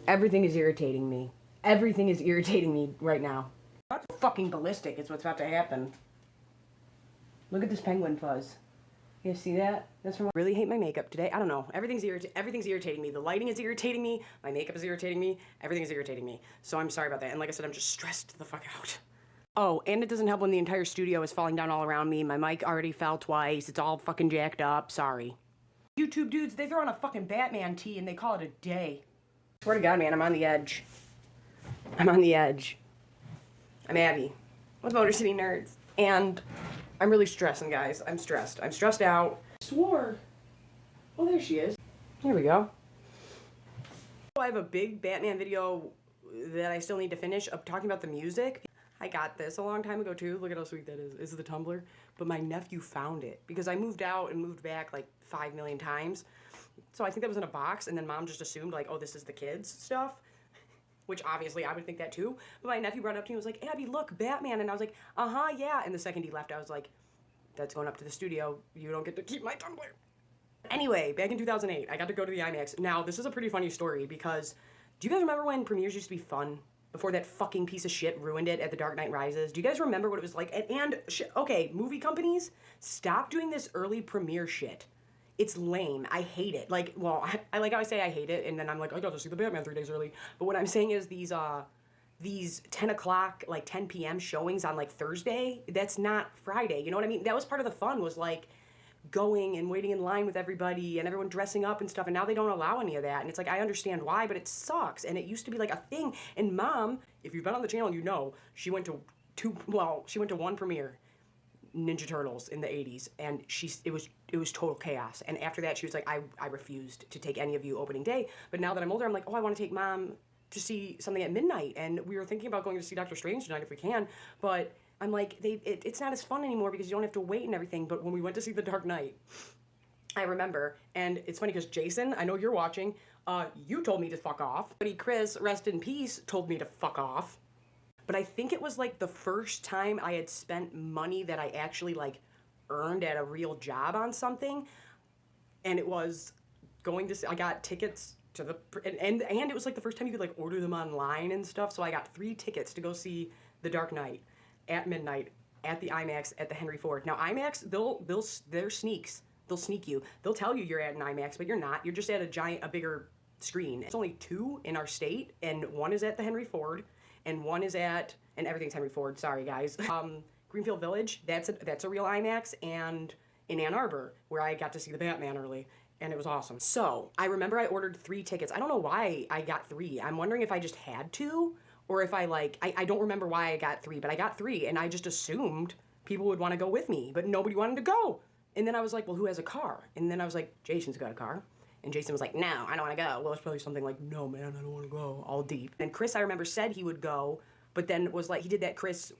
Everything is irritating me. Everything is irritating me right now. Not fucking ballistic is what's about to happen. Look at this penguin fuzz. You see that? That's from. I really hate my makeup today. I don't know. Everything's irritating me. The lighting is irritating me. My makeup is irritating me. Everything is irritating me. So I'm sorry about that. And like I said, I'm just stressed the fuck out. Oh, and it doesn't help when the entire studio is falling down all around me. My mic already fell twice. It's all fucking jacked up. Sorry. YouTube dudes, they throw on a fucking Batman tee and they call it a day. Swear to God, man, I'm on the edge. I'm on the edge. I'm Abby with Motor City Nerds. And I'm really stressing, guys. I'm stressed. I'm stressed out. I swore. Oh, there she is. Here we go. I have a big Batman video that I still need to finish of talking about the music. I got this a long time ago too. Look at how sweet that is. This is the Tumblr. But my nephew found it because I moved out and moved back like 5 million times. So I think that was in a box and then mom just assumed like, oh, this is the kids stuff. Which obviously I would think that too. But my nephew brought it up to me and was like, Abby, look, Batman. And I was like, uh-huh, yeah. And the second he left, I was like, that's going up to the studio. You don't get to keep my Tumblr. Anyway, back in 2008, I got to go to the IMAX. Now, this is a pretty funny story because do you guys remember when premieres used to be fun? Before that fucking piece of shit ruined it at The Dark Knight Rises? Do you guys remember what it was like? Okay, movie companies, stop doing this early premiere shit. It's lame. I hate it. Like, well, I like how I say I hate it, and then I'm like, I got to see the Batman 3 days early. But what I'm saying is these 10 o'clock, like 10 p.m. showings on like Thursday, that's not Friday. You know what I mean? That was part of the fun, was like going and waiting in line with everybody and everyone dressing up and stuff, and now they don't allow any of that. And it's like, I understand why, but it sucks. And it used to be like a thing. And mom, if you've been on the channel, you know, she went to one premiere, Ninja Turtles in the 80s, and it was total chaos. And after that, she was like, I refused to take any of you opening day. But now that I'm older, I'm like, oh, I want to take mom to see something at midnight. And we were thinking about going to see Doctor Strange tonight if we can, but I'm like, it's not as fun anymore because you don't have to wait and everything. But when we went to see The Dark Knight, I remember, and it's funny because Jason, I know you're watching, you told me to fuck off. But Chris, rest in peace, told me to fuck off. But I think it was like the first time I had spent money that I actually like earned at a real job on something. And it was going to see, I got tickets to the, and it was like the first time you could like order them online and stuff. So I got 3 tickets to go see The Dark Knight at midnight at the IMAX at the Henry Ford. Now IMAX, they're sneaks. They'll sneak you. They'll tell you you're at an IMAX, but you're not. You're just at a bigger screen. It's only 2 in our state, and one is at the Henry Ford, and one is at, and everything's Henry Ford, sorry guys. Greenfield Village, that's a real IMAX, and in Ann Arbor, where I got to see the Batman early, and it was awesome. So, I remember I ordered 3 tickets. I don't know why I got 3. I'm wondering if I just had to, or if I don't remember why I got 3, but I got 3, and I just assumed people would want to go with me, but nobody wanted to go. And then I was like, well, who has a car? And then I was like, Jason's got a car. And Jason was like, no, I don't want to go. Well, it's probably something like, no, man, I don't want to go, all deep. And Chris, I remember, said he would go, but then was like, he did that Chris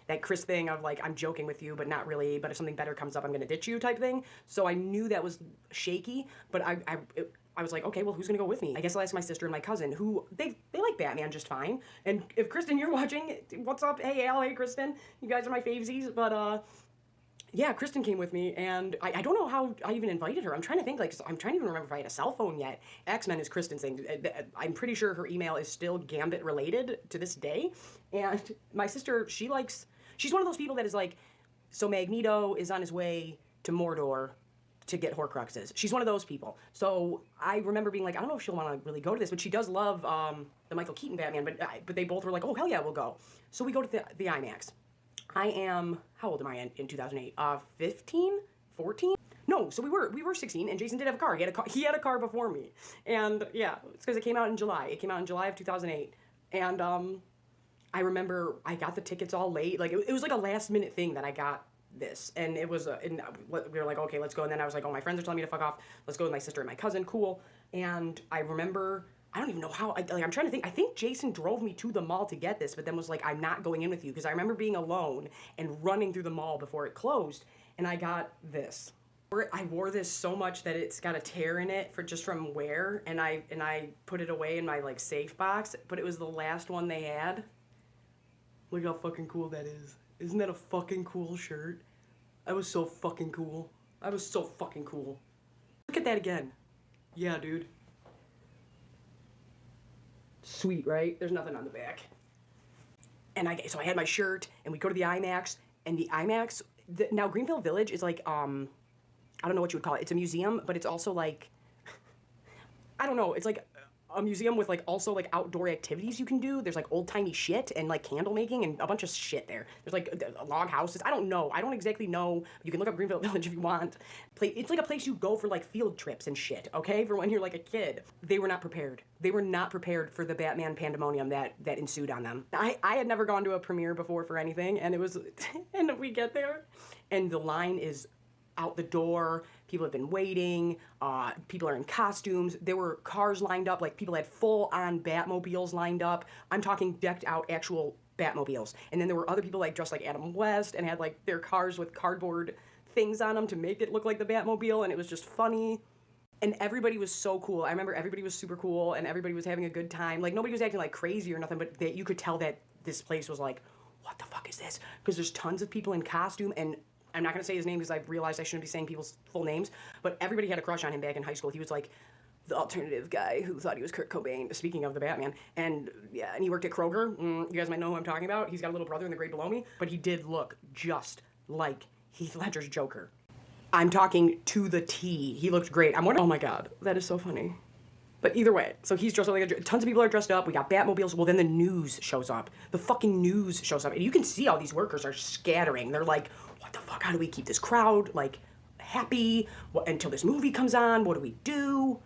thing of like, I'm joking with you, but not really, but if something better comes up, I'm going to ditch you type thing. So I knew that was shaky, but I was like, okay, well, who's going to go with me? I guess I'll ask my sister and my cousin, who, they like Batman just fine. And if Kristen, you're watching, what's up? Hey, Al, hey, Kristen. You guys are my favesies, but, yeah, Kristen came with me, and I don't know how I even invited her. I'm trying to think, like, I'm trying to even remember if I had a cell phone yet. X-Men is Kristen's thing. I'm pretty sure her email is still Gambit related to this day. And my sister, she's one of those people that is like, so Magneto is on his way to Mordor to get Horcruxes. She's one of those people. So I remember being like, I don't know if she'll want to really go to this, but she does love the Michael Keaton Batman, but they both were like, oh, hell yeah, we'll go. So we go to the IMAX. I am, how old am I in 2008? 15? 14? No, so we were 16, and Jason did have a car. He had a car before me. And yeah, it's because it came out in July. It came out in July of 2008. And I remember I got the tickets all late. Like, it was like a last minute thing that I got this. And it was, and we were like, okay, let's go. And then I was like, oh, my friends are telling me to fuck off. Let's go with my sister and my cousin. Cool. And I remember, I don't even know how, I'm trying to think. I think Jason drove me to the mall to get this, but then was like, I'm not going in with you, because I remember being alone and running through the mall before it closed, and I got this. I wore this so much that it's got a tear in it from wear, and I put it away in my like safe box, but it was the last one they had. Look how fucking cool that is. Isn't that a fucking cool shirt? I was so fucking cool. I was so fucking cool. Look at that again. Yeah, dude. Sweet, right? There's nothing on the back. And so I had my shirt, and we go to the IMAX, and the IMAX, now Greenville Village is like, I don't know what you would call it. It's a museum, but it's also like, I don't know, it's like a museum with like also like outdoor activities you can do. There's like old-timey shit and like candle making and a bunch of shit there. There's like log houses. I don't know. I don't exactly know. You can look up Greenville Village if you want. It's like a place you go for like field trips and shit, okay? For when you're like a kid. They were not prepared. They were not prepared for the Batman pandemonium that ensued on them. I had never gone to a premiere before for anything, and it was, and we get there, and the line is out the door. People have been waiting. People are in costumes. There were cars lined up. Like, people had full-on Batmobiles lined up. I'm talking decked out actual Batmobiles. And then there were other people like dressed like Adam West and had like their cars with cardboard things on them to make it look like the Batmobile, and it was just funny. And everybody was so cool. I remember everybody was super cool, and everybody was having a good time. Like, nobody was acting like crazy or nothing, but you could tell that this place was like, what the fuck is this? Because there's tons of people in costume, and I'm not going to say his name because I've realized I shouldn't be saying people's full names, but everybody had a crush on him back in high school. He was like the alternative guy who thought he was Kurt Cobain, speaking of the Batman. And yeah, and he worked at Kroger. You guys might know who I'm talking about. He's got a little brother in the grade below me, but he did look just like Heath Ledger's Joker. I'm talking to the T. He looked great. I'm wondering, oh my God, that is so funny. But either way, so he's dressed up like tons of people are dressed up. We got Batmobiles. Well, then the news shows up. The fucking news shows up. And you can see all these workers are scattering. They're like, what the fuck? How do we keep this crowd, like, happy until this movie comes on? What do we do?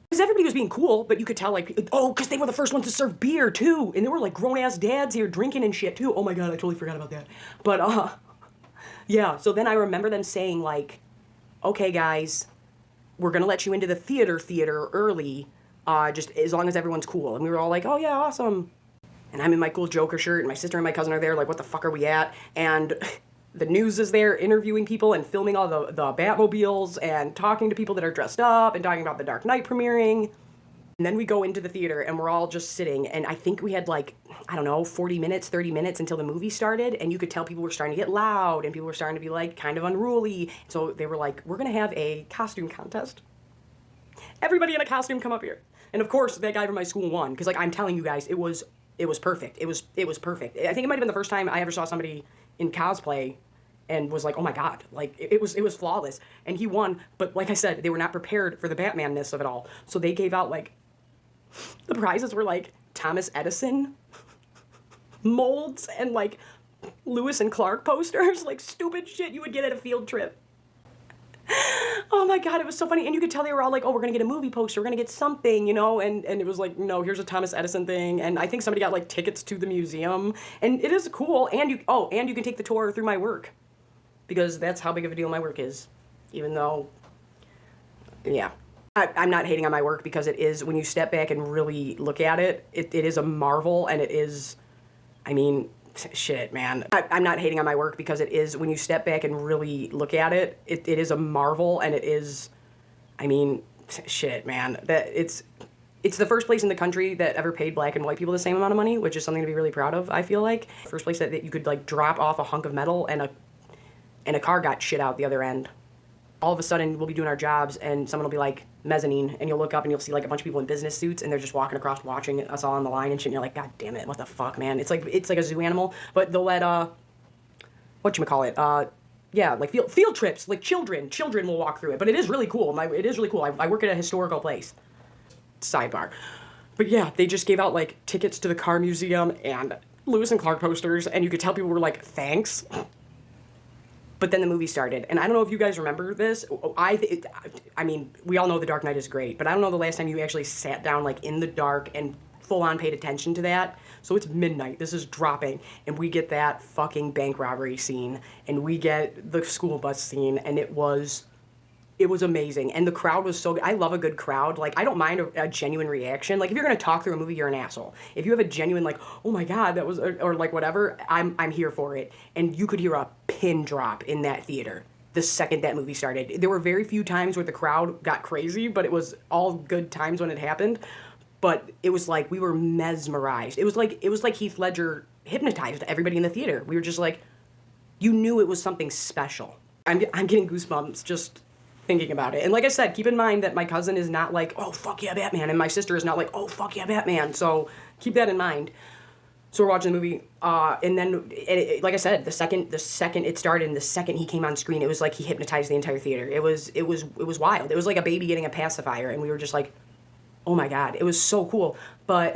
Because everybody was being cool, but you could tell, like, oh, because they were the first ones to serve beer, too. And there were, like, grown-ass dads here drinking and shit, too. Oh, my God, I totally forgot about that. But, yeah. So then I remember them saying, like, okay, guys, we're going to let you into the theater early, just as long as everyone's cool. And we were all like, oh, yeah, awesome. And I'm in my cool Joker shirt, and my sister and my cousin are there, like, what the fuck are we at? And the news is there interviewing people and filming all the Batmobiles and talking to people that are dressed up and talking about the Dark Knight premiering. And then we go into the theater, and we're all just sitting, and I think we had, like, I don't know, 40 minutes, 30 minutes until the movie started, and you could tell people were starting to get loud, and people were starting to be, like, kind of unruly. So they were like, we're gonna have a costume contest. Everybody in a costume come up here. And of course, that guy from my school won, because, like, I'm telling you guys, it was perfect. It was perfect. I think it might have been the first time I ever saw somebody in cosplay and was like, oh my God, like, it was flawless. And he won, but like I said, they were not prepared for the Batman-ness of it all. So they gave out, like, the prizes were, like, Thomas Edison molds and, like, Lewis and Clark posters, like, stupid shit you would get at a field trip. Oh my God, it was so funny. And you could tell they were all like, oh, we're gonna get a movie poster, we're gonna get something, you know, and it was like, no, here's a Thomas Edison thing. And I think somebody got, like, tickets to the museum, and it is cool. And you can take the tour through my work, because that's how big of a deal my work is, even though, yeah. I'm not hating on my work, because it is, when you step back and really look at it, it is a marvel, and it is, I mean, shit, man. I'm not hating on my work, because it is, when you step back and really look at it, it is a marvel, and it is, I mean, shit, man. That it's the first place in the country that ever paid black and white people the same amount of money, which is something to be really proud of, I feel like. First place that you could, like, drop off a hunk of metal and a car got shit out the other end. All of a sudden, we'll be doing our jobs, and someone will be like, mezzanine, and you'll look up and you'll see, like, a bunch of people in business suits, and they're just walking across watching us all on the line and shit, and you're like, God damn it, what the fuck, man. It's like a zoo animal, but they'll let, whatchamacallit, yeah, like field trips, like children will walk through it, but it is really cool. It is really cool. I work at a historical place. Sidebar. But yeah, they just gave out, like, tickets to the car museum and Lewis and Clark posters, and you could tell people were like, thanks. But then the movie started, and I don't know if you guys remember this. I mean, we all know The Dark Knight is great, but I don't know the last time you actually sat down, like, in the dark and full-on paid attention to that. So it's midnight, this is dropping, and we get that fucking bank robbery scene, and we get the school bus scene, and it was amazing. And the crowd was so good. I love a good crowd. Like, I don't mind a genuine reaction. Like, if you're gonna talk through a movie, you're an asshole. If you have a genuine, like, oh my God, that was, or like whatever, I'm here for it. And you could hear a pin drop in that theater the second that movie started. There were very few times where the crowd got crazy, but it was all good times when it happened. But it was like, we were mesmerized. It was like Heath Ledger hypnotized everybody in the theater. We were just like, you knew it was something special. I'm getting goosebumps just thinking about it. And like I said, keep in mind that my cousin is not like, oh, fuck yeah, Batman. And my sister is not like, oh, fuck yeah, Batman. So keep that in mind. So we're watching the movie, and then, like I said, the second it started, and the second he came on screen, it was like he hypnotized the entire theater. It was wild. It was like a baby getting a pacifier, and we were just like, oh my god, it was so cool. But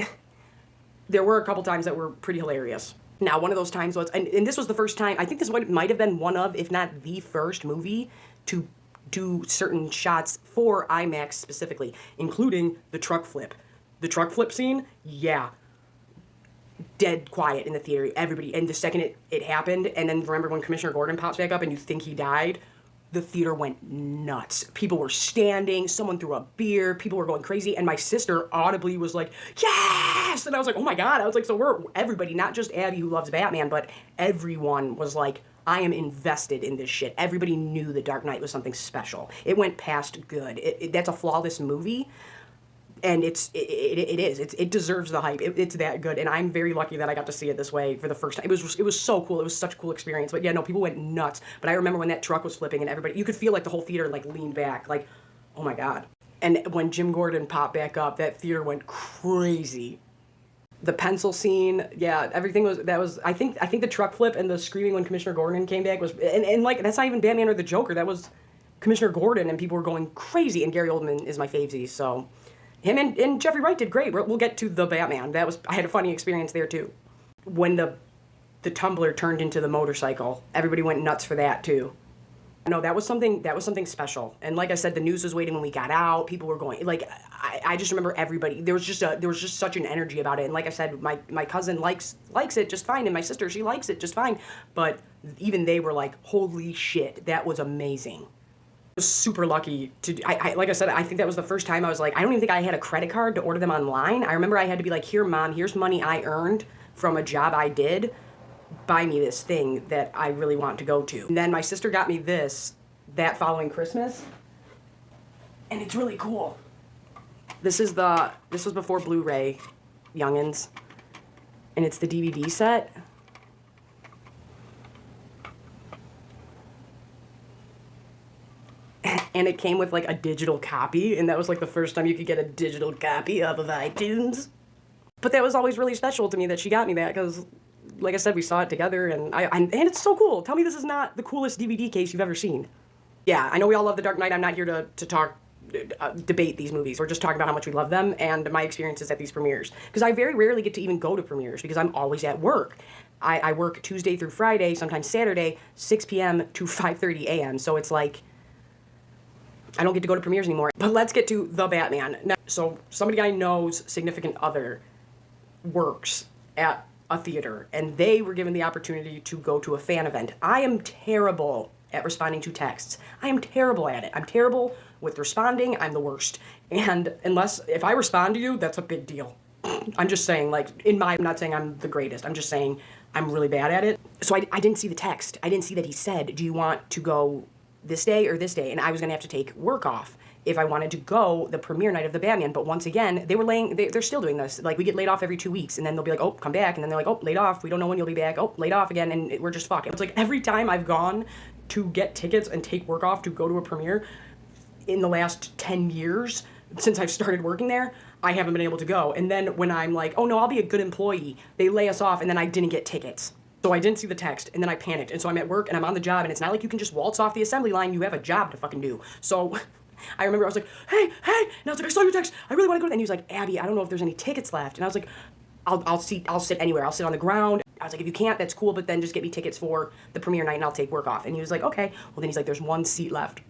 there were a couple times that were pretty hilarious. Now, one of those times was, and this was the first time, I think this might have been one of, if not the first movie to do certain shots for IMAX specifically, including the truck flip. The truck flip scene, yeah. Dead quiet in the theater, everybody, and the second it happened, and then remember when Commissioner Gordon pops back up and you think he died, the theater went nuts. People were standing, someone threw a beer, people were going crazy, and my sister audibly was like, yes! And I was like, oh my god, I was like, so everybody, not just Abby who loves Batman, but everyone was like, I am invested in this shit. Everybody knew The Dark Knight was something special. It went past good. That's a flawless movie, and it deserves the hype. It's that good, and I'm very lucky that I got to see it this way for the first time. It was so cool. It was such a cool experience. But yeah, no, people went nuts. But I remember when that truck was flipping and everybody, you could feel like the whole theater like leaned back, like, oh my god. And when Jim Gordon popped back up, that theater went crazy. The pencil scene, yeah, everything was, I think the truck flip and the screaming when Commissioner Gordon came back was, and like, that's not even Batman or the Joker, that was Commissioner Gordon, and people were going crazy, and Gary Oldman is my favesy, so. Him and Jeffrey Wright did great. We'll get to the Batman. I had a funny experience there too. When the tumbler turned into the motorcycle, everybody went nuts for that too. No, that was something special. And like I said, the news was waiting when we got out. People were going, like, I just remember everybody. There was just such an energy about it. And like I said, my cousin likes it just fine, and my sister, she likes it just fine. But even they were like, holy shit, that was amazing. Super lucky to, like I said, I think that was the first time I was like, I don't even think I had a credit card to order them online. I remember I had to be like, here, Mom, here's money I earned from a job I did. Buy me this thing that I really want to go to. And then my sister got me that following Christmas, and it's really cool. This was before Blu-ray, youngins, and it's the DVD set. And it came with like a digital copy, and that was like the first time you could get a digital copy off of iTunes. But that was always really special to me that she got me that, because like I said, we saw it together, and and it's so cool. Tell me this is not the coolest DVD case you've ever seen. Yeah, I know we all love The Dark Knight. I'm not here to talk, debate these movies. We're just talking about how much we love them and my experiences at these premieres. Because I very rarely get to even go to premieres because I'm always at work. I work Tuesday through Friday, sometimes Saturday, 6 p.m. to 5:30 a.m. So it's like, I don't get to go to premieres anymore. But let's get to The Batman. Now, so somebody I know's significant other works at a theater, and they were given the opportunity to go to a fan event. I am terrible at responding to texts. I am terrible at it. I'm terrible with responding. I'm the worst. And if I respond to you, that's a big deal. I'm just saying, like, I'm not saying I'm the greatest. I'm just saying I'm really bad at it. So I didn't see the text. I didn't see that he said, do you want to go this day or this day? And I was gonna have to take work off if I wanted to go the premiere night of The Batman. But once again, they're still doing this. Like, we get laid off every 2 weeks, and then they'll be like, oh, come back, and then they're like, oh, laid off, we don't know when you'll be back, oh, laid off again, and we're just fucking. It's like every time I've gone to get tickets and take work off to go to a premiere in the last 10 years, since I've started working there, I haven't been able to go. And then when I'm like, oh no, I'll be a good employee, they lay us off, and then I didn't get tickets. So I didn't see the text, and then I panicked, and so I'm at work, and I'm on the job, and it's not like you can just waltz off the assembly line, you have a job to fucking do. So I remember I was like, hey, and I was like, I saw your text, I really want to go, and he was like, Abby, I don't know if there's any tickets left, and I was like, I'll sit anywhere, I'll sit on the ground. I was like, if you can't, that's cool, but then just get me tickets for the premiere night, and I'll take work off. And he was like, okay. Well, then he's like, there's one seat left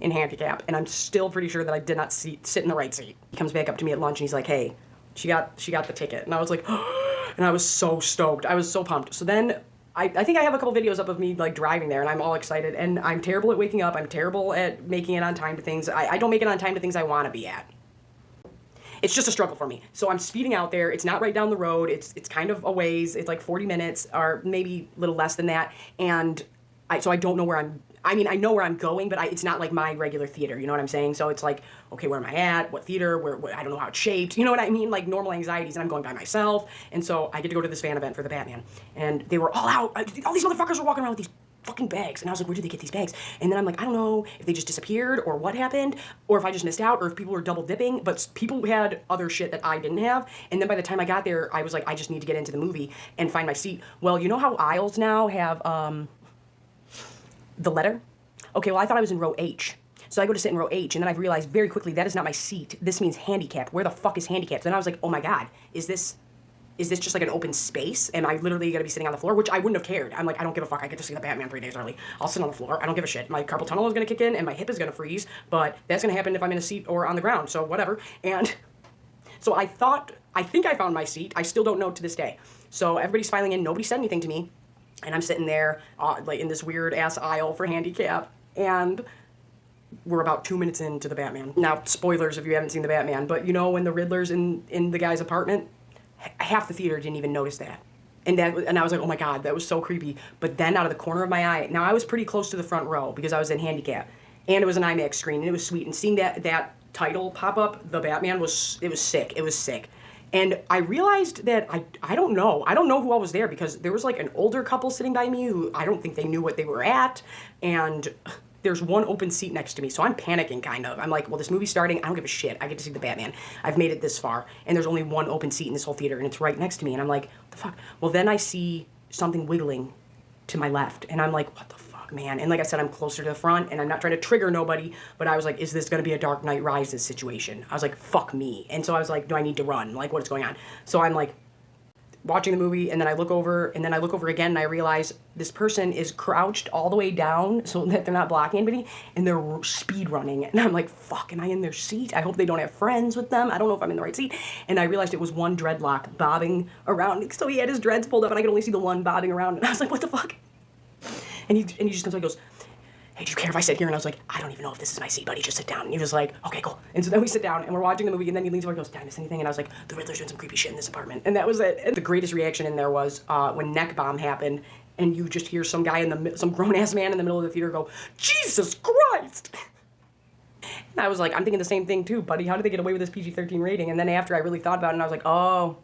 in handicap, and I'm still pretty sure that I did not sit in the right seat. He comes back up to me at lunch, and he's like, hey, she got the ticket, and I was like, and I was so stoked, I was so pumped. So then I think I have a couple videos up of me like driving there, and I'm all excited, and I'm terrible at waking up, I'm terrible at making it on time to things. I don't make it on time to things I want to be at. It's just a struggle for me. So I'm speeding out there, it's not right down the road, it's kind of a ways, it's like 40 minutes, or maybe a little less than that, and so I don't know where I know where I'm going, but it's not like my regular theater, you know what I'm saying? So it's like, okay, where am I at? What theater? Where I don't know how it's shaped. You know what I mean? Like normal anxieties, and I'm going by myself. And so I get to go to this fan event for The Batman. And they were all out. All these motherfuckers were walking around with these fucking bags. And I was like, where did they get these bags? And then I'm like, I don't know if they just disappeared or what happened, or if I just missed out, or if people were double dipping, but people had other shit that I didn't have. And then by the time I got there, I was like, I just need to get into the movie and find my seat. Well, you know how aisles now have the letter? Okay, well, I thought I was in row H. So I go to sit in row H, and then I realized very quickly that is not my seat. This means handicap. Where the fuck is handicapped? And I was like, oh my God, is this just like an open space? Am I literally gonna be sitting on the floor? Which I wouldn't have cared. I'm like, I don't give a fuck. I get to see the Batman 3 days early. I'll sit on the floor. I don't give a shit. My carpal tunnel is gonna kick in, and my hip is gonna freeze, but that's gonna happen if I'm in a seat or on the ground, so whatever. And so I think I found my seat. I still don't know to this day. So everybody's filing in. Nobody said anything to me. And I'm sitting there, like in this weird ass aisle for handicap, and we're about 2 minutes into the Batman. Now, spoilers if you haven't seen the Batman, but you know when the Riddler's in the guy's apartment, half the theater didn't even notice that. And I was like, oh my God, that was so creepy. But then out of the corner of my eye, now I was pretty close to the front row because I was in handicap, and it was an IMAX screen, and it was sweet. And seeing that title pop up, the Batman, it was sick. It was sick. And I realized that I don't know who all was there, because there was like an older couple sitting by me who I don't think they knew what they were at, and there's one open seat next to me, so I'm panicking kind of. I'm like, well, this movie's starting, I don't give a shit. I get to see the Batman. I've made it this far, and there's only one open seat in this whole theater, and it's right next to me, and I'm like, what the fuck? Well, then I see something wiggling to my left, and I'm like, what the fuck, man? And like I said, I'm closer to the front, and I'm not trying to trigger nobody, but I was like, is this gonna be a Dark Knight Rises situation? I was like, fuck me. And so I was like, do I need to run? Like, what's going on? So I'm like, watching the movie, and then I look over, and then I look over again, and I realize this person is crouched all the way down so that they're not blocking anybody, and they're speed running. And I'm like, fuck, am I in their seat? I hope they don't have friends with them. I don't know if I'm in the right seat. And I realized it was one dreadlock bobbing around. So he had his dreads pulled up, and I could only see the one bobbing around. And I was like, what the fuck? And he just comes up and goes, hey, do you care if I sit here? And I was like, I don't even know if this is my seat, buddy. Just sit down. And he was like, okay, cool. And so then we sit down, and we're watching the movie, and then he leans over and goes, did I miss anything? And I was like, the Riddler's doing some creepy shit in this apartment. And that was it. And the greatest reaction in there was when Neck Bomb happened, and you just hear some guy some grown-ass man in the middle of the theater go, Jesus Christ! And I was like, I'm thinking the same thing too, buddy. How did they get away with this PG-13 rating? And then after I really thought about it, and I was like, oh,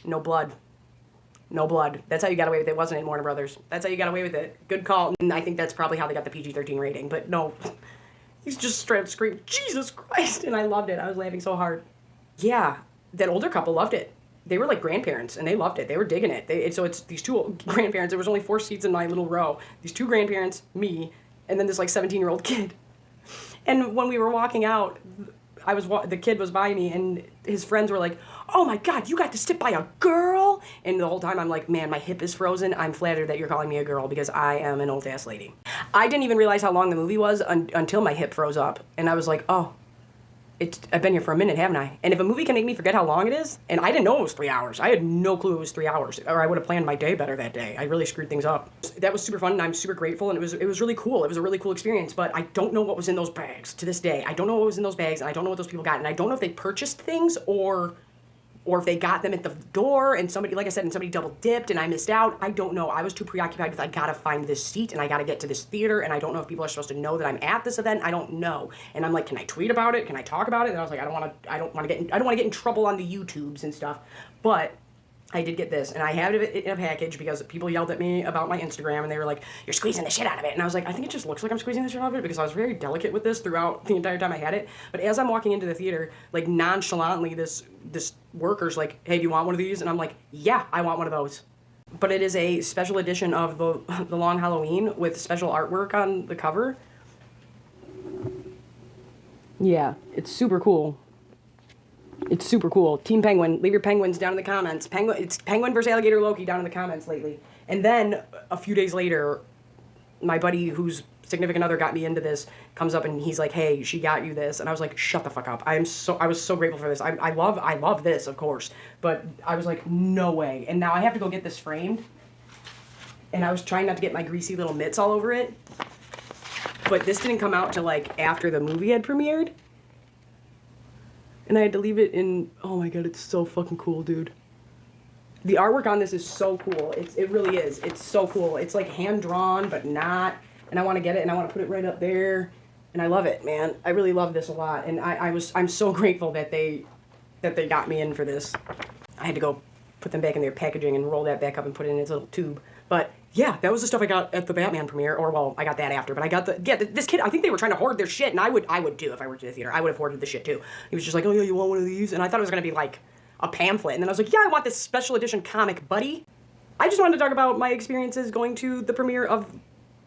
no blood. No blood. That's how you got away with it, wasn't it, Warner Brothers? That's how you got away with it. Good call. And I think that's probably how they got the PG-13 rating. But no, he's just straight up screaming, Jesus Christ! And I loved it. I was laughing so hard. Yeah, that older couple loved it. They were like grandparents, and they loved it. They were digging it. So it's these two grandparents. There was only 4 seats in my little row. These 2 grandparents, me, and then this like 17-year-old kid. And when we were walking out, the kid was by me, and his friends were like, oh my God, you got to sit by a girl? And the whole time I'm like, man, my hip is frozen. I'm flattered that you're calling me a girl, because I am an old ass lady. I didn't even realize how long the movie was until my hip froze up. And I was like, oh, I've been here for a minute, haven't I? And if a movie can make me forget how long it is, and I didn't know it was 3 hours. I had no clue it was 3 hours, or I would have planned my day better that day. I really screwed things up. That was super fun, and I'm super grateful, and it was really cool. It was a really cool experience, but I don't know what was in those bags to this day. I don't know what was in those bags, and I don't know what those people got, and I don't know if they purchased things or if they got them at the door, and somebody, like I said, and somebody double dipped and I missed out. I don't know. I was too preoccupied with I gotta find this seat and I gotta get to this theater, and I don't know if people are supposed to know that I'm at this event. I don't know. And I'm like, can I tweet about it? Can I talk about it? And I was like, I don't want to get in trouble on the YouTubes and stuff. But I did get this, and I had it in a package because people yelled at me about my Instagram, and they were like, you're squeezing the shit out of it. And I was like, I think it just looks like I'm squeezing the shit out of it, because I was very delicate with this throughout the entire time I had it. But as I'm walking into the theater, like nonchalantly, this worker's like, hey, do you want one of these? And I'm like, yeah, I want one of those. But it is a special edition of the Long Halloween with special artwork on the cover. Yeah, it's super cool. It's super cool. Team Penguin, leave your penguins down in the comments. It's Penguin versus Alligator Loki down in the comments lately. And then a few days later, my buddy whose significant other got me into this comes up and he's like, hey, she got you this. And I was like, shut the fuck up. I was so grateful for this. I love this, of course. But I was like, no way. And now I have to go get this framed. And I was trying not to get my greasy little mitts all over it. But this didn't come out till like after the movie had premiered. And I had to leave it in, oh my God, it's so fucking cool, dude. The artwork on this is so cool. It really is. It's so cool. It's like hand-drawn, but not. And I want to get it, and I want to put it right up there. And I love it, man. I really love this a lot. And I'm so grateful that they got me in for this. I had to go put them back in their packaging and roll that back up and put it in its little tube. But yeah, that was the stuff I got at the Batman premiere, or well, I got that after, but I got this kid, I think they were trying to hoard their shit, and I would too if I worked in the theater. I would have hoarded the shit too. He was just like, oh yeah, you want one of these? And I thought it was gonna be like a pamphlet, and then I was like, yeah, I want this special edition comic, buddy. I just wanted to talk about my experiences going to the premiere of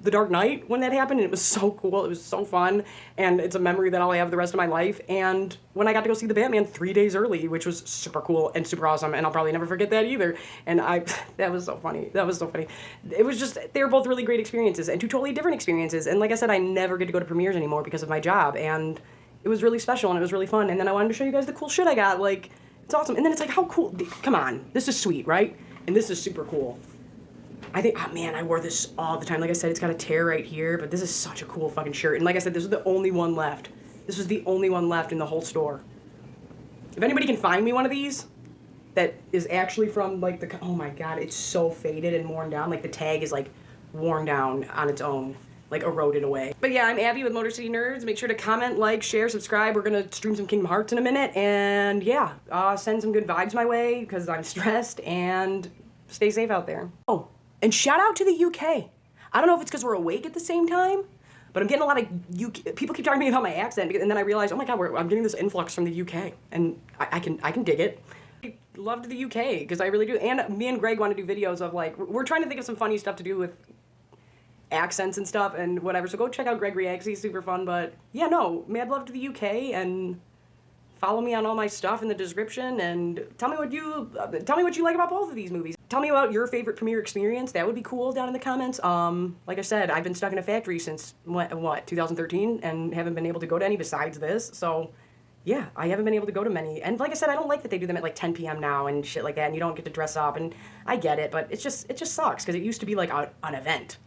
The Dark Knight when that happened, and it was so cool, it was so fun, and it's a memory that I'll have the rest of my life. And when I got to go see the Batman 3 days early, which was super cool and super awesome, and I'll probably never forget that either. And that was so funny, that was so funny. It was just, they were both really great experiences, and two totally different experiences, and like I said, I never get to go to premieres anymore because of my job, and it was really special, and it was really fun, and then I wanted to show you guys the cool shit I got, like, it's awesome. And then it's like, how cool, come on, this is sweet, right? And this is super cool. I think, oh man, I wore this all the time. Like I said, it's got a tear right here, but this is such a cool fucking shirt. And like I said, this was the only one left. This was the only one left in the whole store. If anybody can find me one of these that is actually from like the, oh my god, it's so faded and worn down. Like the tag is like worn down on its own, like eroded away. But yeah, I'm Abby with Motor City Nerds. Make sure to comment, like, share, subscribe. We're gonna stream some Kingdom Hearts in a minute. And yeah, send some good vibes my way because I'm stressed, and stay safe out there. Oh. And shout out to the UK. I don't know if it's because we're awake at the same time, but I'm getting a lot of UK, people keep talking to me about my accent, and then I realize, oh my god, I'm getting this influx from the UK, and I can dig it. I loved the UK, because I really do, and me and Greg want to do videos of like, we're trying to think of some funny stuff to do with accents and stuff and whatever, so go check out Greg Reacts, he's super fun. But yeah, no, mad love to the UK, and follow me on all my stuff in the description, and tell me what you like about both of these movies. Tell me about your favorite premiere experience. That would be cool down in the comments. Like I said, I've been stuck in a factory since, what 2013, and haven't been able to go to any besides this. So, yeah, I haven't been able to go to many. And like I said, I don't like that they do them at like 10 p.m. now and shit like that, and you don't get to dress up, and I get it, but it just sucks, because it used to be like an event.